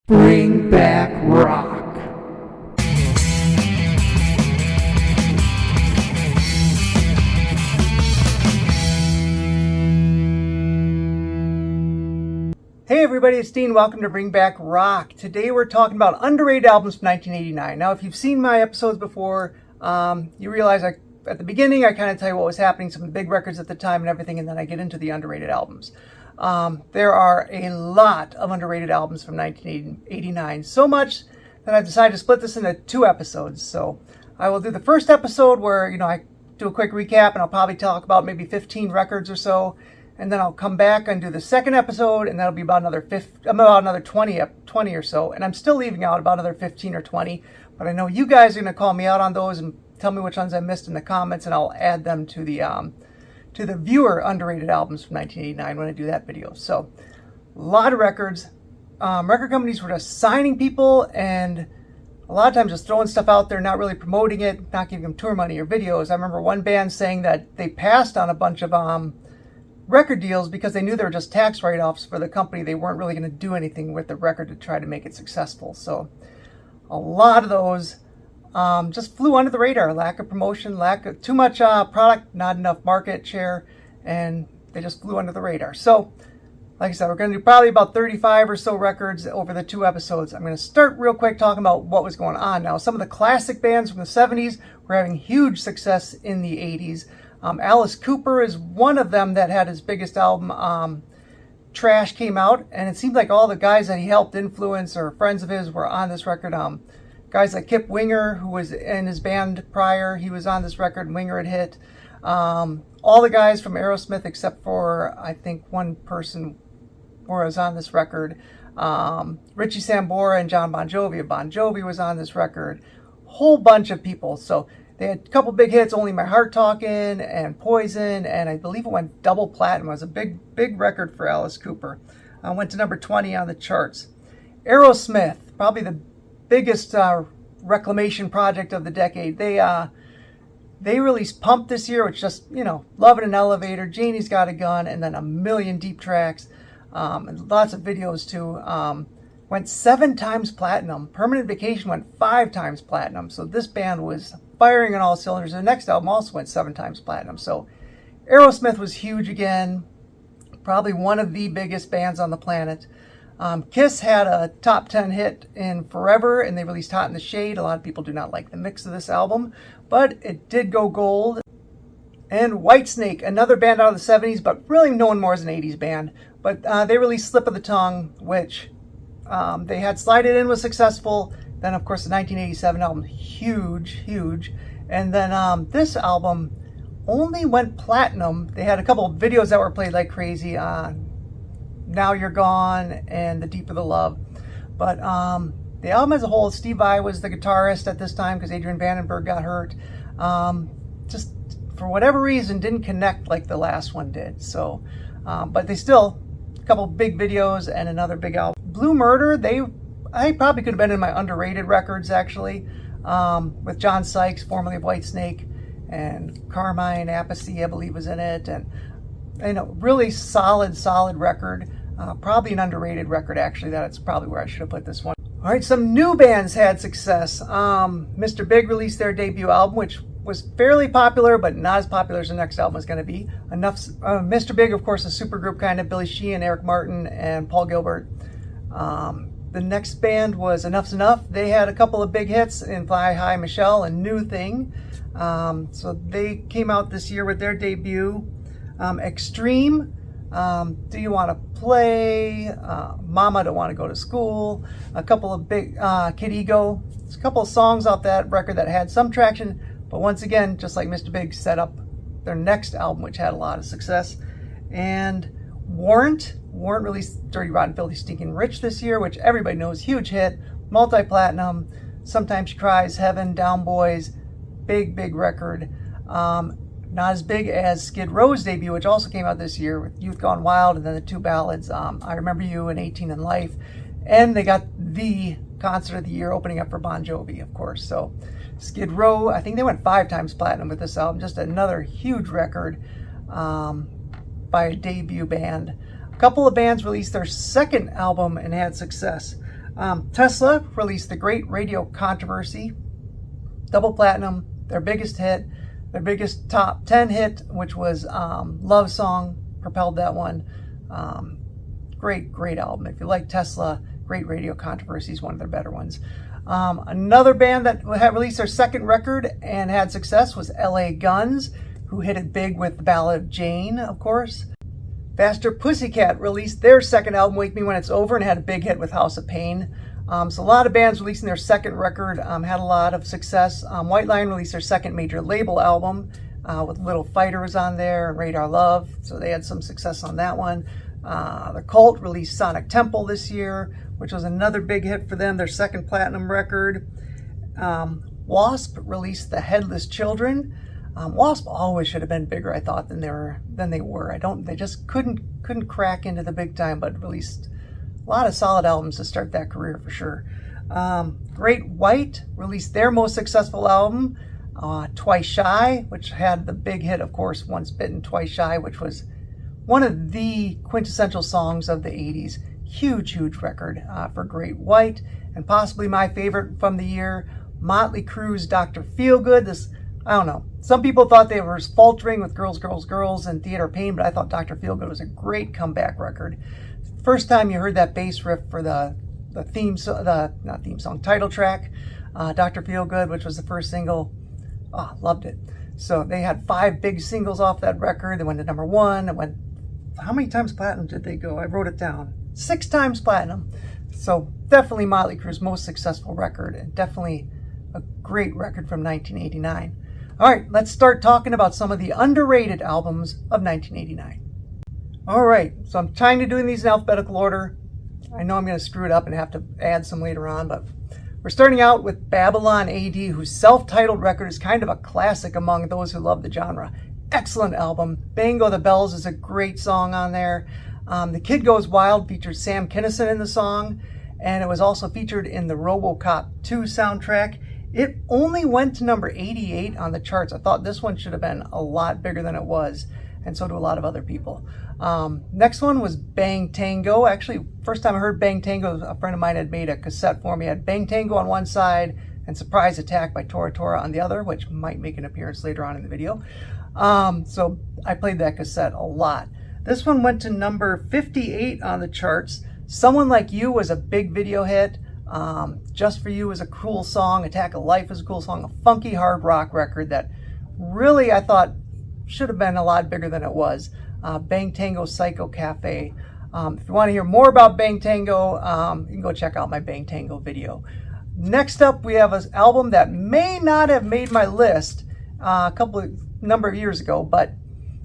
Bring back rock. Hey everybody, it's Dean. Welcome to Bring Back Rock. Today we're talking about underrated albums from 1989. Now, if you've seen my episodes before, you realize at the beginning I kind of tell you what was happening, some of the big records at the time and everything, and then I get into the underrated albums. There are a lot of underrated albums from 1989, so much that I've decided to split this into 2 episodes. So I will do the first episode where, I do a quick recap and I'll probably talk about maybe 15 records or so. And then I'll come back and do the second episode, and that'll be about another 20 or so. And I'm still leaving out about another 15 or 20. But I know you guys are going to call me out on those and tell me which ones I missed in the comments, and I'll add them to the viewer underrated albums from 1989 when I do that video. So a lot of records. Record companies were just signing people, and a lot of times just throwing stuff out there, not really promoting it, not giving them tour money or videos. I remember one band saying that they passed on a bunch of record deals because they knew they were just tax write-offs for the company. They weren't really going to do anything with the record to try to make it successful. So a lot of those just flew under the radar. Lack of promotion, lack of too much product, not enough market share, and they just flew under the radar. So like I said, we're going to do probably about 35 or so records over the 2 episodes. I'm going to start real quick talking about what was going on. Now, some of the classic bands from the 70s were having huge success in the 80s. Alice Cooper is one of them that had his biggest album, Trash, came out, and it seemed like all the guys that he helped influence or friends of his were on this record. Guys like Kip Winger, who was in his band prior, he was on this record, and Winger had hit. All the guys from Aerosmith, except for, I think, one person was on this record. Richie Sambora and John Bon Jovi. Bon Jovi was on this record. Whole bunch of people. So they had a couple big hits, Only My Heart Talkin' and Poison, and I believe it went double platinum. It was a big record for Alice Cooper. Went to number 20 on the charts. Aerosmith, probably the biggest reclamation project of the decade. They released Pump this year, which just, Love in an Elevator, Janie's Got a Gun, and then a million deep tracks, and lots of videos too. Went 7 times platinum. Permanent Vacation went 5 times platinum. So this band was firing on all cylinders. The next album also went 7 times platinum. So Aerosmith was huge again. Probably one of the biggest bands on the planet. Kiss had a top 10 hit in Forever, and they released Hot in the Shade. A lot of people do not like the mix of this album, but it did go gold. And Whitesnake, another band out of the 70s, but really known more as an 80s band. But they released Slip of the Tongue, which they had Slide It In was successful. Then, of course, the 1987 album, huge. And then this album only went platinum. They had a couple of videos that were played like crazy. Now You're Gone and The Deeper the Love. But the album as a whole, Steve Vai was the guitarist at this time because Adrian Vandenberg got hurt. Just for whatever reason, didn't connect like the last one did. So, but they still, a couple big videos and another big album. Blue Murder, I probably could have been in my underrated records, actually, with John Sykes, formerly of Whitesnake, and Carmine Appice, I believe, was in it. And, really solid record. Probably an underrated record, actually. That's probably where I should have put this one. All right, some new bands had success. Mr. Big released their debut album, which was fairly popular, but not as popular as the next album is going to be. Mr. Big, of course, a supergroup kind of, Billy Sheehan, Eric Martin, and Paul Gilbert. The next band was Enough's Enough. They had a couple of big hits in Fly High Michelle and New Thing. So they came out this year with their debut. Extreme, Do You Want to Play, Mama Don't Want to Go to School, a couple of big, Kid Ego. There's a couple of songs off that record that had some traction, but once again, just like Mr. Big, set up their next album, which had a lot of success. And Warrant released Dirty Rotten Filthy Stinking Rich this year, which everybody knows, huge hit, multi-platinum. Sometimes She Cries, Heaven, Down Boys, big record. Not as big as Skid Row's debut, which also came out this year with Youth Gone Wild, and then the 2 ballads, I Remember You and 18 in Life. And they got the concert of the year opening up for Bon Jovi, of course. So Skid Row, I think they went 5 times platinum with this album. Just another huge record by a debut band. A couple of bands released their second album and had success. Tesla released The Great Radio Controversy, double platinum, their biggest hit, their biggest top 10 hit, which was Love Song, propelled that one. Great album. If you like Tesla, Great Radio Controversy is one of their better ones. Another band that had released their second record and had success was LA Guns, who hit it big with the Ballad of Jane, of course. Faster Pussycat released their second album, Wake Me When It's Over, and had a big hit with House of Pain. So a lot of bands releasing their second record had a lot of success. White Lion released their second major label album with Little Fighter was on there and Radar Love, so they had some success on that one. The Cult released Sonic Temple this year, which was another big hit for them, their second platinum record. Wasp released The Headless Children. Wasp always should have been bigger, I thought, than they were. They just couldn't crack into the big time, but released a lot of solid albums to start that career for sure. Great White released their most successful album, Twice Shy, which had the big hit, of course, Once Bitten, Twice Shy, which was one of the quintessential songs of the 80s. Huge record for Great White. And possibly my favorite from the year, Motley Crue's Dr. Feelgood. This, I don't know, some people thought they were faltering with Girls, Girls, Girls and Theater of Pain, but I thought Dr. Feelgood was a great comeback record. First time you heard that bass riff for the title track, Dr. Feelgood, which was the first single, loved it. So they had 5 big singles off that record. They went to number 1. It went, how many times platinum did they go? I wrote it down. 6 times platinum. So definitely Motley Crue's most successful record, and definitely a great record from 1989. All right, let's start talking about some of the underrated albums of 1989. All right, so I'm trying to do these in alphabetical order. I know I'm going to screw it up and have to add some later on, but we're starting out with Babylon AD, whose self-titled record is kind of a classic among those who love the genre. Excellent album. Bango the Bells is a great song on there. The Kid Goes Wild featured Sam Kinison in the song, and it was also featured in the RoboCop 2 soundtrack. It only went to number 88 on the charts. I thought this one should have been a lot bigger than it was, and so do a lot of other people. Next one was Bang Tango. Actually, first time I heard Bang Tango, a friend of mine had made a cassette for me. I had Bang Tango on one side and Surprise Attack by Tora Tora on the other, which might make an appearance later on in the video. So I played that cassette a lot. This one went to number 58 on the charts. Someone Like You was a big video hit. Just For You was a cool song. Attack of Life was a cool song. A funky hard rock record that really I thought should have been a lot bigger than it was. Bang Tango Psycho Cafe. If you want to hear more about Bang Tango, you can go check out my Bang Tango video. Next up, we have an album that may not have made my list number of years ago, but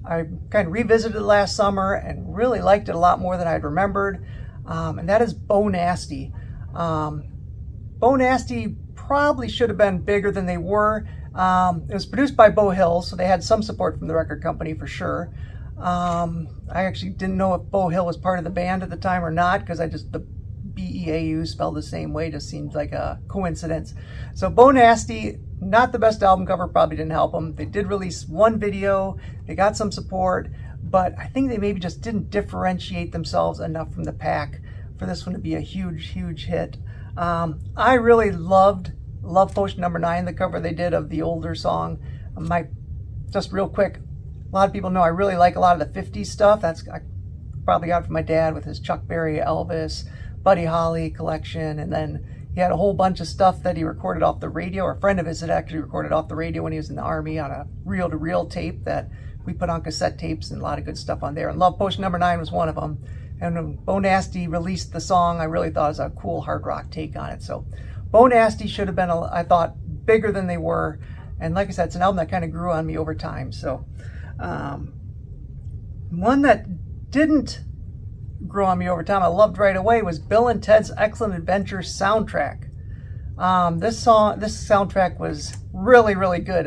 I kind of revisited it last summer and really liked it a lot more than I'd remembered, and that is Bo Nasty. Bo Nasty probably should have been bigger than they were. It was produced by Bo Hill, so they had some support from the record company for sure. I actually didn't know if Bo Hill was part of the band at the time or not, because the B-E-A-U spelled the same way just seemed like a coincidence. So Bo Nasty, not the best album cover, probably didn't help them. They did release one video, they got some support, but I think they maybe just didn't differentiate themselves enough from the pack for this one to be a huge hit. I really loved Love Potion number 9, the cover they did of the older song. Just real quick, a lot of people know I really like a lot of the 50s stuff. I probably got it from my dad with his Chuck Berry, Elvis, Buddy Holly collection, and then he had a whole bunch of stuff that he recorded off the radio, or a friend of his had actually recorded off the radio when he was in the Army on a reel-to-reel tape that we put on cassette tapes, and a lot of good stuff on there. And Love Potion number 9 was one of them. And when Bo Nasty released the song, I really thought it was a cool hard rock take on it. So Bo Nasty should have been, I thought, bigger than they were. And like I said, it's an album that kind of grew on me over time. So one that didn't grow on me over time, I loved right away, was Bill and Ted's Excellent Adventure soundtrack. This soundtrack was really good.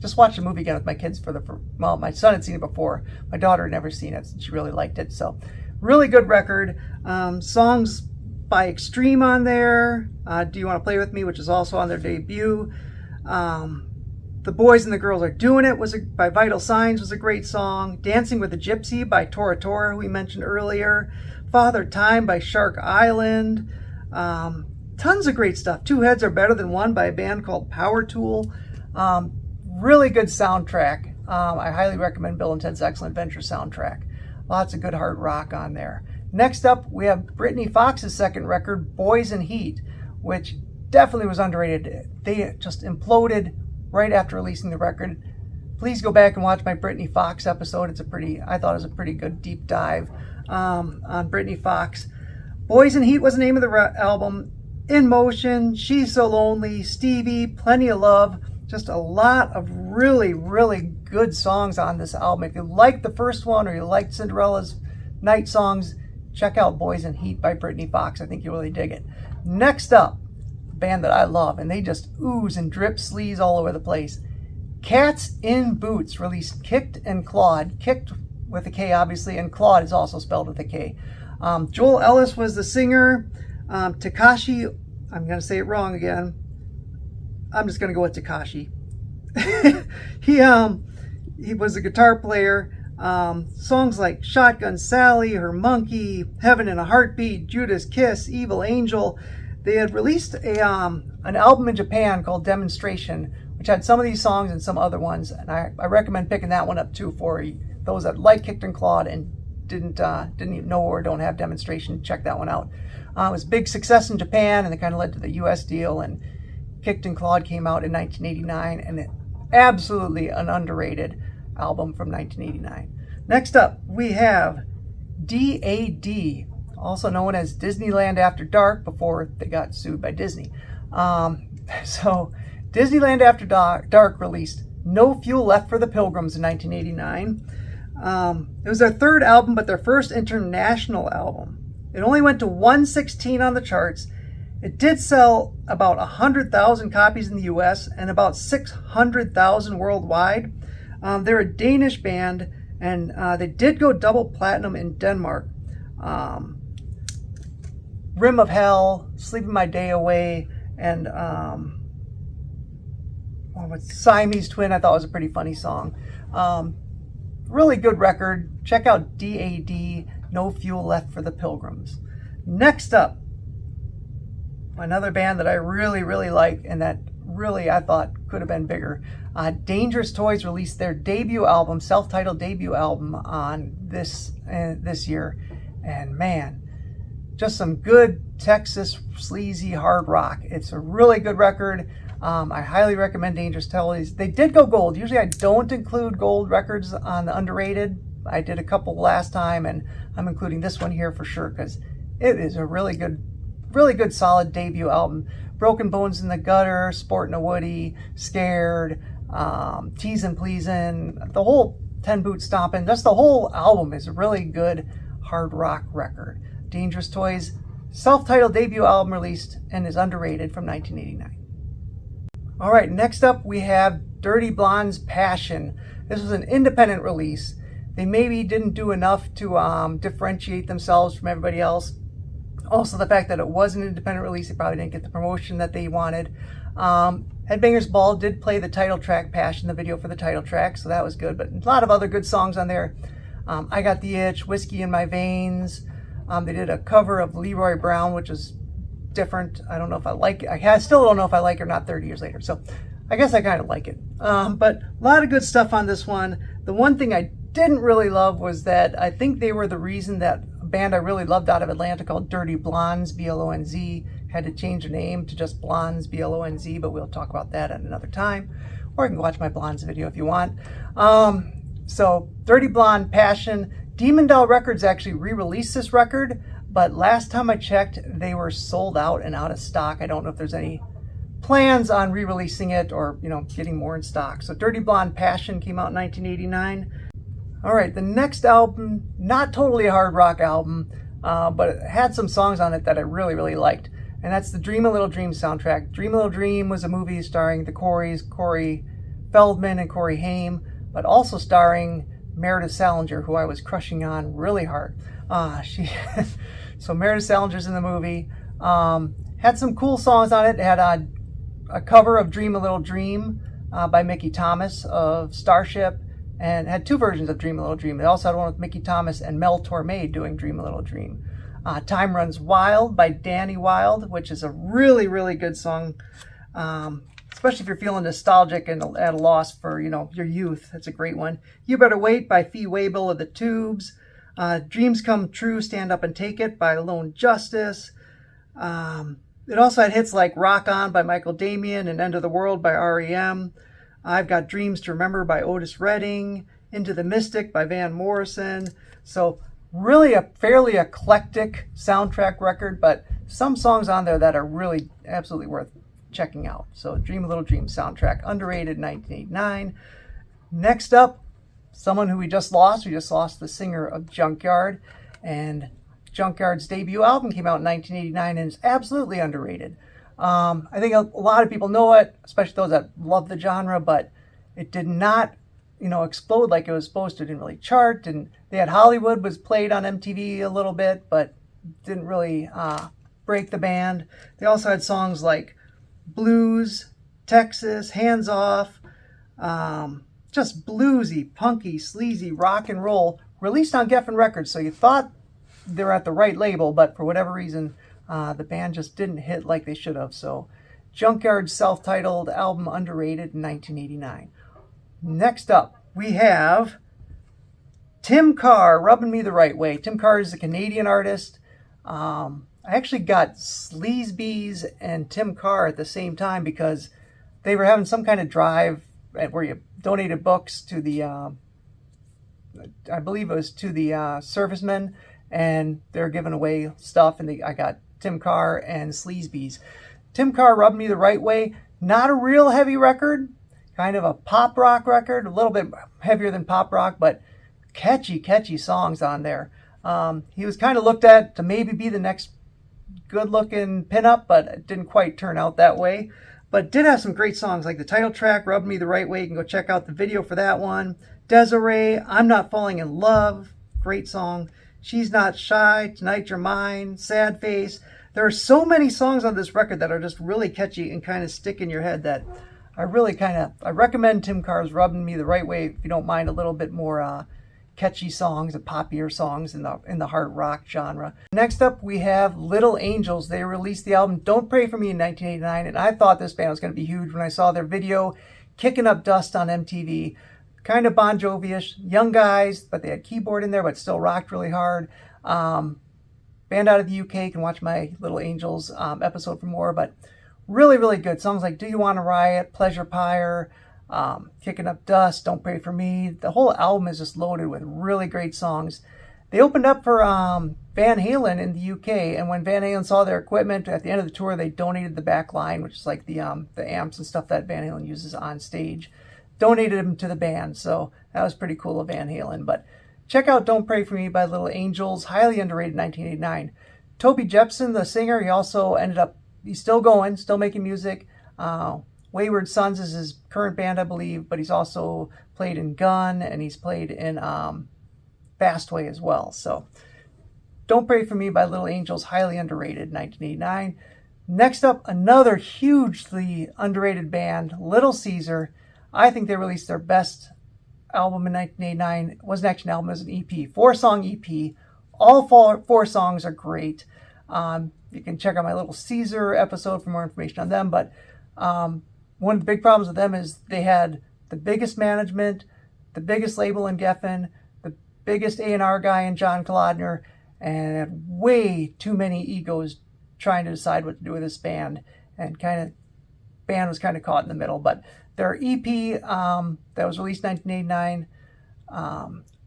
Just watched the movie again with my kids my son had seen it before. My daughter had never seen it, and she really liked it. So really good record. Songs by Extreme on there. Do You Want to Play With Me, which is also on their debut. The Boys and the Girls Are Doing It by Vital Signs was a great song. Dancing with the Gypsy by Tora Tora, who we mentioned earlier. Father Time by Shark Island. Tons of great stuff. Two Heads Are Better Than One by a band called Power Tool. Really good soundtrack. I highly recommend Bill and Ted's Excellent Adventure soundtrack. Lots of good hard rock on there. Next up, we have Brittany Fox's second record, Boys in Heat, which definitely was underrated. They just imploded right after releasing the record. Please go back and watch my Brittany Fox episode. I thought it was a pretty good deep dive on Brittany Fox. Boys in Heat was the name of the album. In Motion, She's So Lonely, Stevie, Plenty of Love. Just a lot of really, really good songs on this album. If you like the first one or you like Cinderella's Night songs, check out Boys in Heat by Brittany Fox. I think you'll really dig it. Next up, a band that I love, and they just ooze and drip sleaze all over the place. Cats in Boots released Kicked and Clawed. Kicked with a K, obviously, and Clawed is also spelled with a K. Joel Ellis was the singer. Takashi, I'm going to say it wrong again. I'm just going to go with Takashi. He was a guitar player. Songs like Shotgun Sally, Her Monkey, Heaven in a Heartbeat, Judas Kiss, Evil Angel. They had released an album in Japan called Demonstration, which had some of these songs and some other ones. And I recommend picking that one up too for those that like Kicked and Clawed and didn't even know or don't have Demonstration. Check that one out. It was a big success in Japan, and it kind of led to the U.S. deal. And Kicked and Clawed came out in 1989, and absolutely an underrated album from 1989. Next up, we have D.A.D., also known as Disneyland After Dark, before they got sued by Disney. So Disneyland After Dark released No Fuel Left for the Pilgrims in 1989. It was their third album, but their first international album. It only went to 116 on the charts. It did sell about 100,000 copies in the US and about 600,000 worldwide. They're a Danish band, and they did go double platinum in Denmark. Rim of Hell, Sleeping My Day Away, and Siamese Twin I thought was a pretty funny song. Really good record. Check out D.A.D., No Fuel Left for the Pilgrims. Next up, another band that I really, really like and that really I thought could have been bigger. Dangerous Toys released their debut album, self-titled debut album on this year. And man, just some good Texas sleazy hard rock. It's a really good record. I highly recommend Dangerous Toys. They did go gold. Usually I don't include gold records on the underrated. I did a couple last time, and I'm including this one here for sure because it is a really good solid debut album. Broken Bones in the Gutter, Sportin' a Woody, Scared, Teasin' Pleasin', the whole 10 Boot Stompin', just the whole album is a really good hard rock record. Dangerous Toys, self-titled debut album released and is underrated from 1989. All right, next up we have Dirty Blonde's Passion. This was an independent release. They maybe didn't do enough to differentiate themselves from everybody else. Also, the fact that it was an independent release, they probably didn't get the promotion that they wanted. Headbangers Ball did play the title track, Passion, the video for the title track, so that was good. But a lot of other good songs on there. I Got the Itch, Whiskey in My Veins. They did a cover of Leroy Brown, which is different. I don't know if I like it. I still don't know if I like it or not 30 years later. So I guess I kind of like it. But a lot of good stuff on this one. The one thing I didn't really love was that I think they were the reason that a band I really loved out of Atlanta called Dirty Blondes, B-L-O-N-Z, had to change their name to just Blondes, B-L-O-N-Z, but we'll talk about that at another time. Or you can watch my Blondes video if you want. So Dirty Blonde, Passion. Demon Doll Records actually re-released this record, but last time I checked, they were sold out and out of stock. I don't know if there's any plans on re-releasing it or, getting more in stock. So Dirty Blonde, Passion came out in 1989. All right, the next album, not totally a hard rock album, but it had some songs on it that I really, really liked. And that's the Dream a Little Dream soundtrack. Dream a Little Dream was a movie starring the Coreys, Corey Feldman and Corey Haim, but also starring Meredith Salinger, who I was crushing on really hard. So Meredith Salinger's in the movie. Had some cool songs on it. It had a cover of Dream a Little Dream by Mickey Thomas of Starship, and had two versions of Dream a Little Dream. They also had one with Mickey Thomas and Mel Torme doing Dream a Little Dream. Time Runs Wild by Danny Wilde, which is a really, really good song. Especially if you're feeling nostalgic and at a loss for, your youth. That's a great one. You Better Wait by Fee Waybill of the Tubes. Dreams Come True, Stand Up and Take It by Lone Justice. It also had hits like Rock On by Michael Damian and End of the World by REM. I've Got Dreams to Remember by Otis Redding. Into the Mystic by Van Morrison. So really a fairly eclectic soundtrack record, but some songs on there that are really absolutely worth checking out. So Dream a Little Dream soundtrack, underrated, 1989. Next up, someone who we just lost. We just lost the singer of Junkyard, and Junkyard's debut album came out in 1989 and is absolutely underrated. I think a lot of people know it, especially those that love the genre, but it did not, explode like it was supposed to. It didn't really chart, and they had Hollywood was played on MTV a little bit, but didn't really break the band. They also had songs like Blues, Texas, Hands Off, just bluesy, punky, sleazy rock and roll, released on Geffen Records. So you thought they were at the right label, but for whatever reason, the band just didn't hit like they should have. So Junkyard's self-titled album, underrated, in 1989. Next up, we have Tim Carr, Rubbing Me the Right Way. Tim Carr is a Canadian artist. I actually got Sleazebees and Tim Carr at the same time because they were having some kind of drive where you donated books to the, I believe it was to the servicemen, and they're giving away stuff, and I got Tim Carr and Sleazebees. Tim Carr, Rubbing Me the Right Way, not a real heavy record, kind of a pop rock record, a little bit heavier than pop rock, but catchy songs on there. He was kind of looked at to maybe be the next good-looking pinup, but it didn't quite turn out that way. But did have some great songs, like the title track, Rubbing Me the Right Way. You can go check out the video for that one. Desiree, I'm Not Falling in Love, great song. She's Not Shy, Tonight You're Mine, Sad Face. There are so many songs on this record that are just really catchy and kind of stick in your head that I recommend Tim Carr's Rubbing Me the Right Way if you don't mind a little bit more catchy songs and poppier songs in the hard rock genre. Next up, we have Little Angels. They released the album Don't Pray For Me in 1989, and I thought this band was going to be huge when I saw their video, Kicking Up Dust on MTV. Kind of Bon Jovi-ish, young guys, but they had keyboard in there, but still rocked really hard. Band out of the UK, can watch my Little Angels episode for more, but really, really good. Songs like Do You Want to Riot, Pleasure Pyre, Kicking Up Dust, Don't Pray For Me. The whole album is just loaded with really great songs. They opened up for Van Halen in the UK, and when Van Halen saw their equipment at the end of the tour, they donated the back line, which is like the amps and stuff that Van Halen uses on stage. Donated them to the band, so that was pretty cool of Van Halen. But check out Don't Pray For Me by Little Angels, highly underrated, 1989. Toby Jepson, the singer, he's still going, still making music. Wayward Sons is his current band, I believe, but he's also played in Gun, and he's played in Fastway as well. So Don't Pray For Me by Little Angels, highly underrated, 1989. Next up, another hugely underrated band, Little Caesar. I think they released their best album in 1989. It wasn't actually an album, it was an EP, 4-song EP. All four songs are great. You can check out my Little Caesar episode for more information on them, but one of the big problems with them is they had the biggest management, the biggest label in Geffen, the biggest A&R guy in John Kolodner, and had way too many egos trying to decide what to do with this band, and band was kind of caught in the middle. But their EP that was released in 1989,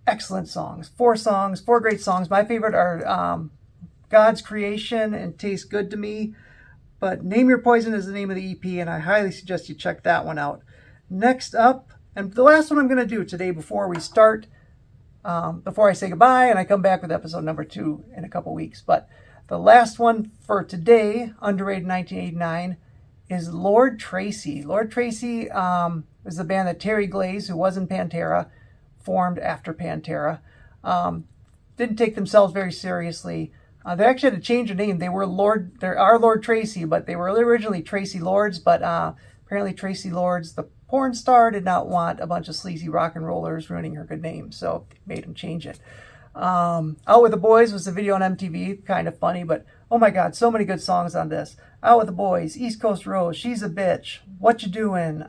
excellent songs. 4 great songs. My favorite are God's Creation and Tastes Good to Me. But Name Your Poison is the name of the EP, and I highly suggest you check that one out. Next up, and the last one I'm going to do today before we start, before I say goodbye, and I come back with episode number 2 in a couple weeks. But the last one for today, underrated 1989, is Lord Tracy. Lord Tracy is the band that Terry Glaze, who was in Pantera, formed after Pantera. Didn't take themselves very seriously. They actually had to change their name. They are Lord Tracy, but they were originally Tracy Lords, but apparently Tracy Lords, the porn star, did not want a bunch of sleazy rock and rollers ruining her good name, so made him change it. Out with the Boys was the video on MTV, kind of funny, but oh my God, so many good songs on this. Out with the Boys, East Coast Rose, She's a Bitch, What You Doing,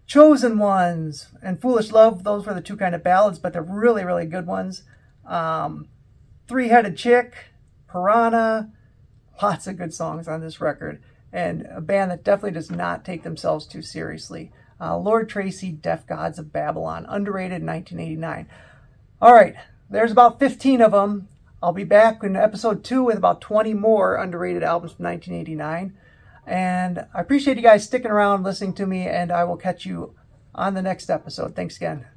Chosen Ones, and Foolish Love. Those were the two kind of ballads, but they're really, really good ones. Three-Headed Chick, Piranha, lots of good songs on this record, and a band that definitely does not take themselves too seriously. Lord Tracy, Deaf Gods of Babylon, underrated in 1989. All right, there's about 15 of them. I'll be back in episode 2 with about 20 more underrated albums from 1989. And I appreciate you guys sticking around, listening to me, and I will catch you on the next episode. Thanks again.